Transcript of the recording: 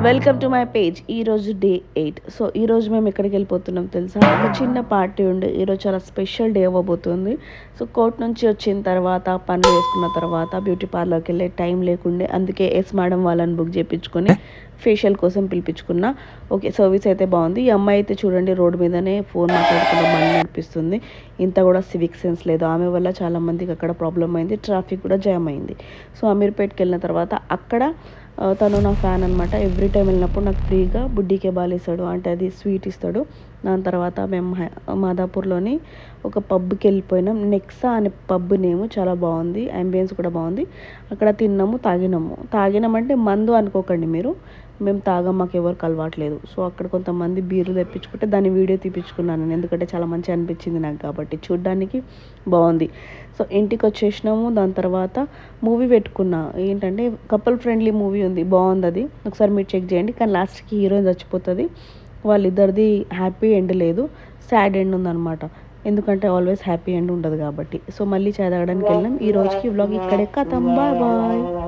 Welcome to my page. ఈరోజు day 8. So ఈరోజు మేము ఎక్కడికి వెళ్ళిపోతున్నాం తెలుసా? ఒక చిన్న పార్టీ ఉండే. ఈరోజు చాలా స్పెషల్ డే అవ్వబోతుంది. సో కోర్ట్ నుంచి వచ్చిన తర్వాత పనులు వేసుకున్న తర్వాత బ్యూటీ పార్లర్కి వెళ్ళే టైం లేకుండే, అందుకే ఎస్ మేడం వాళ్ళని బుక్ చేయించుకొని ఫేషియల్ కోసం పిలిపించుకున్నా. ఓకే, సర్వీస్ అయితే బాగుంది. ఈ అమ్మాయి అయితే చూడండి, రోడ్డు మీదనే ఫోన్ మాట్లాడుకుంటూ బండి నడిపిస్తుంది. ఇంత కూడా సివిక్ సెన్స్ లేదు. ఆమె వల్ల చాలామందికి అక్కడ ప్రాబ్లం అయింది, ట్రాఫిక్ కూడా జామ్ అయింది. సో అమీర్పేట్కి వెళ్ళిన తర్వాత అక్కడ తను నా ఫ్యాన్ అనమాట. ఎవ్రీ టైం వెళ్ళినప్పుడు నాకు ఫ్రీగా బుడ్డీ కెబాల్ ఇస్తాడు, అంటే అది స్వీట్ ఇస్తాడు. దాని తర్వాత మేము మాదాపూర్లోని ఒక పబ్కి వెళ్ళిపోయినాం. నెక్సా అనే పబ్ నేమ్ చాలా బాగుంది, అంబియన్స్ కూడా బాగుంది. అక్కడ తాగినామంటే మందు అనుకోకండి మీరు, మేము మాకు ఎవరికి అలవాట్లేదు. సో అక్కడ కొంతమంది బీర్లు తెప్పించుకుంటే దాన్ని వీడియో తీపించుకున్నాను నేను, ఎందుకంటే చాలా మంచిగా అనిపించింది నాకు, కాబట్టి చూడ్డానికి బాగుంది. సో ఇంటికి వచ్చేసినాము. దాని తర్వాత మూవీ పెట్టుకున్నా, ఏంటంటే కపుల్ ఫ్రెండ్లీ మూవీ ఉంది, బాగుంది. అది ఒకసారి మీరు చెక్ చేయండి. కానీ లాస్ట్కి హీరోయిన్ చచ్చిపోతుంది. వాళ్ళిద్దరిది హ్యాపీ ఎండ్ లేదు, సాడ్ ఎండ్ ఉందన్నమాట. ఎందుకంటే ఆల్వేస్ హ్యాపీ ఎండ్ ఉండదు కాబట్టి. సో మళ్ళీ చాయ్ తాగడానికి వెళ్ళాం. ఈ రోజుకి వ్లాగ్ ఇక్కడే ఖతం. Bye bye.